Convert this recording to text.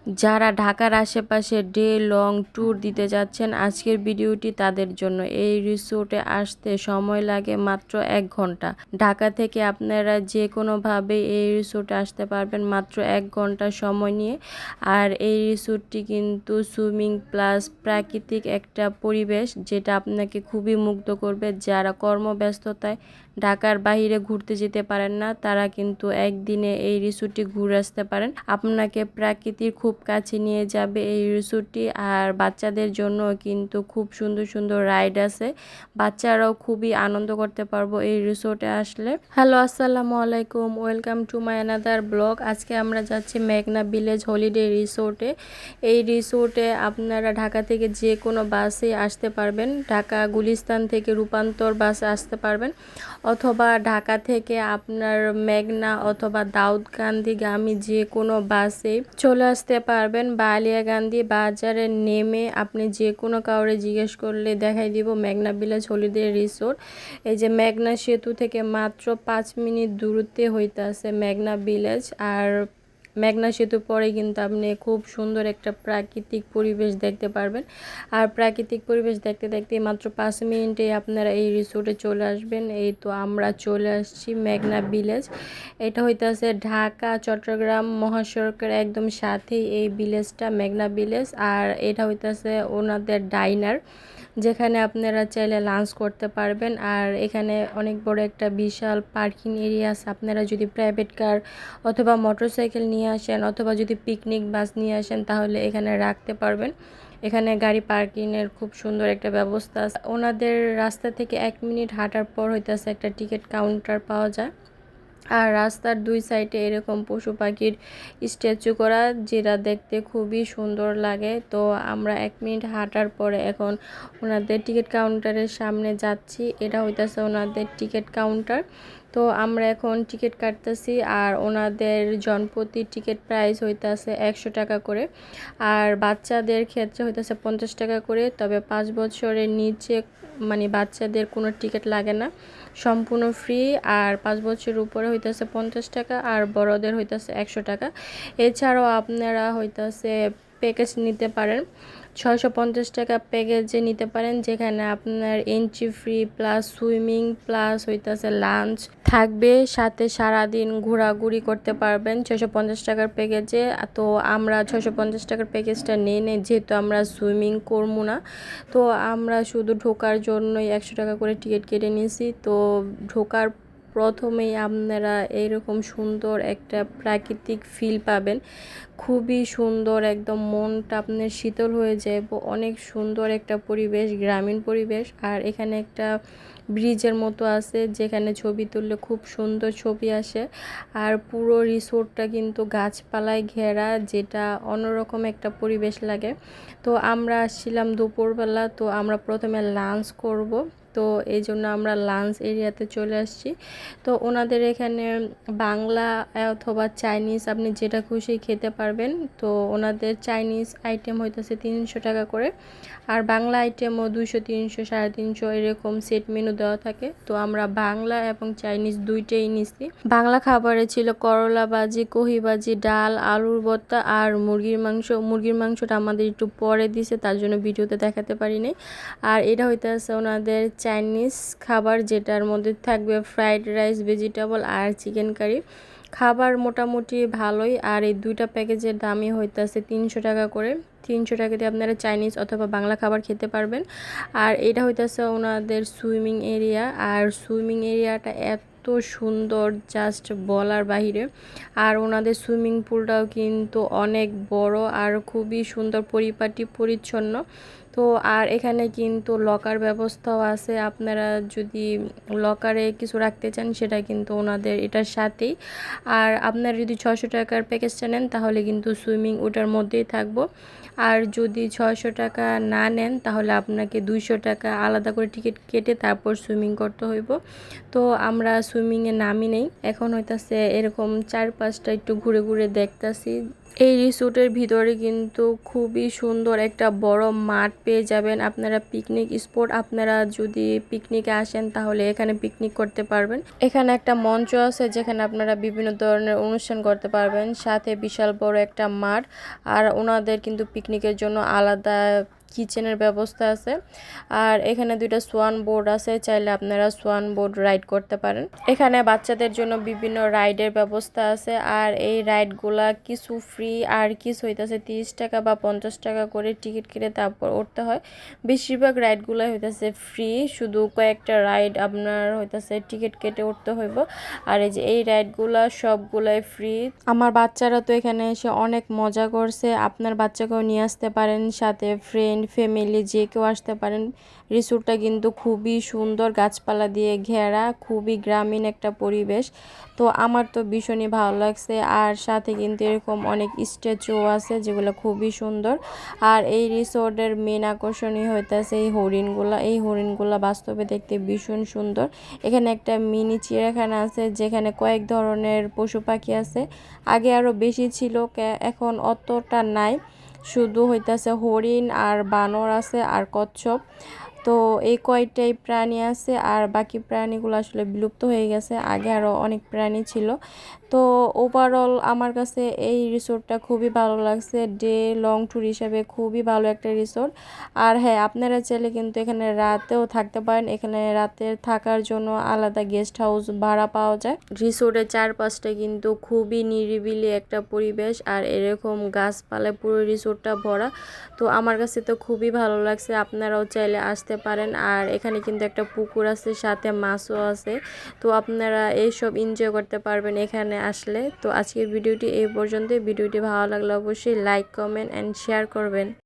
যারা ঢাকার আশেপাশে ডে লং ট্যুর দিতে যাচ্ছেন, আজকের ভিডিওটি তাদের জন্য। এই রিসোর্টে আসতে সময় লাগে মাত্র 1 ঘন্টা। ঢাকা থেকে আপনারা যে কোনোভাবে এই রিসোর্টে আসতে পারবেন মাত্র 1 ঘন্টা সময় নিয়ে। আর এই রিসোর্টটি কিন্তু সুইমিং প্লাস প্রাকৃতিক একটা পরিবেশ, যেটা আপনাকে খুবই মুগ্ধ করবে। যারা কর্মব্যস্ততায় ঢাকার বাইরে ঘুরতে যেতে পারেন না, তারা কিন্তু একদিনে এই রিসোর্টটি ঘুরে আসতে পারেন। আপনাকে প্রাকৃতির খুব কাছে নিয়ে যাবে এই রিসোর্টটি। আর বাচ্চাদের জন্য কিন্তু খুব সুন্দর সুন্দর রাইড আছে, বাচ্চারাও খুবই আনন্দ করতে পারবো এই রিসোর্টে আসলে। হ্যালো, আসসালামু আলাইকুম, welcome to my another blog. আজকে আমরা যাচ্ছি মেঘনা ভিলেজ হলিডে রিসোর্টে। এই রিসোর্টে আপনারা ঢাকা থেকে যে কোনো বাসে আসতে পারবেন। ঢাকা গুলিস্তান থেকে রূপান্তর বাসে আসতে পারবেন, অথবা ঢাকা থেকে আপনার মেঘনা অথবা দাউদকান্দিগামী যে কোনো বাসে চলে আসতে পারবেন। বা আলিয়াকান্দি বাজারে নেমে আপনি যে কোনো কাউরে জিজ্ঞেস করলে দেখাই দিব মেঘনা ভিলেজ হলিডে রিসোর্ট। এই যে মেঘনা সেতু থেকে মাত্র 5 মিনিট দূরত্বে হইতে আছে মেঘনা ভিলেজ। আর মেঘনা সেতু পরে কিন্তু আপনি খুব সুন্দর একটা প্রাকৃতিক পরিবেশ দেখতে পারবেন। আর প্রাকৃতিক পরিবেশ দেখতে দেখতে মাত্র 5 মিনিটে আপনারা এই রিসোর্টে চলে আসবেন। এই তো আমরা চলে আসছি মেঘনা ভিলেজ। এটা হইতেছে ঢাকা চট্টগ্রাম মহাসড়কের একদম সাথেই এই ভিলেজটা, মেঘনা ভিলেজ। আর এটা হইতেছে ওনাদের ডাইনার, যেখানে আপনারা চাইলে লাঞ্চ করতে পারবেন। আর এখানে অনেক বড় একটা বিশাল পার্কিং এরিয়া আছে। আপনারা যদি প্রাইভেট কার অথবা মোটরসাইকেল নিয়ে আসেন, অথবা যদি পিকনিক বাস নিয়ে আসেন, তাহলে এখানে রাখতে পারবেন। এখানে গাড়ি পার্কিংয়ের খুব সুন্দর একটা ব্যবস্থা আছে। ওনাদের রাস্তা থেকে 1 মিনিট হাঁটার পর হইতেছে একটা টিকিট কাউন্টার পাওয়া যায়। আর রাস্তার দুই সাইডে এরকম পশু পাখির স্ট্যাচু করা, যেটা দেখতে খুবই সুন্দর লাগে। তো আমরা 1 মিনিট হাঁটার পরে এখন ওনাদের টিকিট কাউন্টারের সামনে যাচ্ছি। এটা হইতেছে ওনাদের টিকিট কাউন্টার। তো আমরা এখন টিকিট কাটতেছি। আর ওনাদের জনপ্রতি টিকিট প্রাইস হইতেছে 100 টাকা করে। আর বাচ্চাদের ক্ষেত্রে হইতেছে 50 টাকা করে। তবে 5 বছরের নিচে মানে বাচ্চাদের কোনো টিকিট লাগে না, সম্পূর্ণ ফ্রি। আর 5 বছরের উপরে হইতেছে 50 টাকা, আর বড়দের হইতেছে 100 টাকা। এছাড়াও আপনারা হইতেছে প্যাকেজ নিতে পারেন, 650 টাকা প্যাকেজে নিতে পারেন, যেখানে আপনার entry free plus swimming plus হইতেছে লাঞ্চ থাকবে, সাথে সারাদিন ঘোরাঘুরি করতে পারবেন 650 টাকার প্যাকেজে। তো আমরা 650 টাকার প্যাকেজটা নিয়ে নেই, যেহেতু আমরা সুইমিং করবো না। তো আমরা শুধু ঢোকার জন্যই 100 টাকা করে টিকিট কেটে নিয়েছি। তো ঢোকার প্রথমেই আপনারা এইরকম সুন্দর একটা প্রাকৃতিক ফিল পাবেন, খুবই সুন্দর, একদম মনটা আপনার শীতল হয়ে যাব। অনেক সুন্দর একটা পরিবেশ, গ্রামীণ পরিবেশ। আর এখানে একটা ব্রিজের মতো আছে, যেখানে ছবি তুললে খুব সুন্দর ছবি আসে। আর পুরো রিসোর্টটা কিন্তু গাছপালায় ঘেরা, যেটা অন্যরকম একটা পরিবেশ লাগে। তো আমরা আসছিলাম দুপুরবেলা, তো আমরা প্রথমে লাঞ্চ করব। তো এই জন্য আমরা লাঞ্চ এরিয়াতে চলে আসছি। তো ওনাদের এখানে বাংলা অথবা চাইনিজ আপনি যেটা খুশি খেতে পারবেন। তো ওনাদের চাইনিজ আইটেম হইতেছে 300 টাকা করে, আর বাংলা আইটেমও 200, 300, 350 এরকম সেট মেনু দেওয়া থাকে। তো আমরা বাংলা এবং চাইনিজ দুইটাই নিছি। বাংলা খাবারে ছিল করলা ভাজি, কহি ভাজি, ডাল, আলুর ভর্তা আর মুরগির মাংস। মুরগির মাংসটা আমাদের একটু পরে দিছে, তার জন্য ভিডিওতে দেখাতে পারিনি। আর এটা হইতেছে ওনাদের চাইনিজ খাবার, যেটার মধ্যে থাকবে ফ্রাইড রাইস, ভেজিটেবল আর চিকেন কারি। খাবার মোটামুটি ভালোই। আর এই দুইটা প্যাকেজের দামই হইতেছে 300 টাকা করে। 300 টাকা দিয়ে আপনারা চাইনিজ অথবা বাংলা খাবার খেতে পারবেন। আর এটা হইতেছে ওনাদের সুইমিং এরিয়া। আর সুইমিং এরিয়াটা এত সুন্দর, জাস্ট বলার বাহিরে। আর ওনাদের সুইমিং পুলটাও কিন্তু অনেক বড় আর খুবই সুন্দর, পরিপাটি পরিচ্ছন্ন। তো আর এখানে কিন্তু লকার ব্যবস্থাও আছে, আপনারা যদি লকারে কিছু রাখতে চান সেটা কিন্তু ওনাদের এটার সাথেই। আর আপনারা যদি 600 টাকার প্যাকেজটা নেন, তাহলে কিন্তু সুইমিং ওটার মধ্যেই থাকবো। আর যদি 600 টাকা না নেন, তাহলে আপনাকে 200 টাকা আলাদা করে টিকিট কেটে তারপর সুইমিং করতে হইব। তো আমরা সুইমিংয়ে নামি নেই, এখন হইতাছে এরকম 4-5টা একটু ঘুরে ঘুরে দেখতাছি। এই রিসোর্টের ভিতরে কিন্তু খুবই সুন্দর একটা বড় মাঠ পেয়ে যাবেন। আপনারা পিকনিক স্পট, আপনারা যদি পিকনিকে আসেন তাহলে এখানে পিকনিক করতে পারবেন। এখানে একটা মঞ্চ আছে যেখানে আপনারা বিভিন্ন ধরনের অনুষ্ঠান করতে পারবেন, সাথে বিশাল বড় একটা মাঠ। আর ওনাদের কিন্তু পিকনিকের জন্য আলাদা কিচেনের ব্যবস্থা আছে। আর এখানে দুইটা সোয়ান বোর্ড আছে, চাইলে আপনারা সোয়ান বোর্ড রাইড করতে পারেন। এখানে বাচ্চাদের জন্য বিভিন্ন রাইডের ব্যবস্থা আছে। আর এই রাইডগুলা কিছু ফ্রি আর কিছু হইতেছে 30 টাকা বা 50 টাকা করে টিকিট কেটে তারপর উঠতে হয়। বেশিরভাগ রাইডগুলাই হইতেছে ফ্রি, শুধু কয়েকটা রাইড আপনার হইতেছে টিকিট কেটে উঠতে হইব। আর এই যে এই রাইডগুলা সবগুলাই ফ্রি। আমার বাচ্চারা তো এখানে এসে অনেক মজা করছে। আপনার বাচ্চাকেও নিয়ে আসতে পারেন, সাথে ফ্রেন্ড ফ্যামিলি যে কেউ আসতে পারেন। রিসোর্টটা কিন্তু খুবই সুন্দর, গাছপালা দিয়ে ঘেরা, খুবই গ্রামীণ একটা পরিবেশ। তো আমার তো ভীষণই ভালো লাগছে। আর সাথে কিন্তু এরকম অনেক স্ট্যাচু আছে যেগুলো খুবই সুন্দর। আর এই রিসোর্টের মেন আকর্ষণীয় হইতেছে এই হরিণগুলা। এই হরিণগুলা বাস্তবে দেখতে ভীষণ সুন্দর। এখানে একটা মিনি চিড়িয়াখানা আছে যেখানে কয়েক ধরনের পশু পাখি আছে। আগে আরও বেশি ছিল, এখন অতটা নাই। শুধু হইতাছে হরিণ আর বানর আছে আর কচ্ছপ। তো এই কয়টাই প্রাণী আছে, আর বাকি প্রাণীগুলো আসলে বিলুপ্ত হয়ে গেছে। আগে আরও অনেক প্রাণী ছিল। তো ওভারঅল আমার কাছে এই রিসোর্টটা খুবই ভালো লাগছে। ডে লং ট্যুর হিসাবে খুবই ভালো একটা রিসোর্ট। আর হ্যাঁ, আপনারা চাইলে কিন্তু এখানে রাতেও থাকতে পারেন। এখানে রাতে থাকার জন্য আলাদা গেস্ট হাউস ভাড়া পাওয়া যায়। রিসোর্টের চারপাশটা কিন্তু খুবই নিরিবিলি একটা পরিবেশ, আর এরকম গাছপালায় পুরো রিসোর্টটা ভরা। তো আমার কাছে তো খুবই ভালো লাগছে, আপনারাও চাইলে আসতে পারেন। আর এখানে কিন্তু একটা পুকুর আছে, সাথে মাছও আছে। তো আপনারা এইসব এনজয় করতে পারবেন এখানে আসলে। তো আজকের ভিডিওটি এই পর্যন্ত। ভিডিওটি ভালো লাগলে অবশ্যই লাইক, কমেন্ট অ্যান্ড শেয়ার করবেন।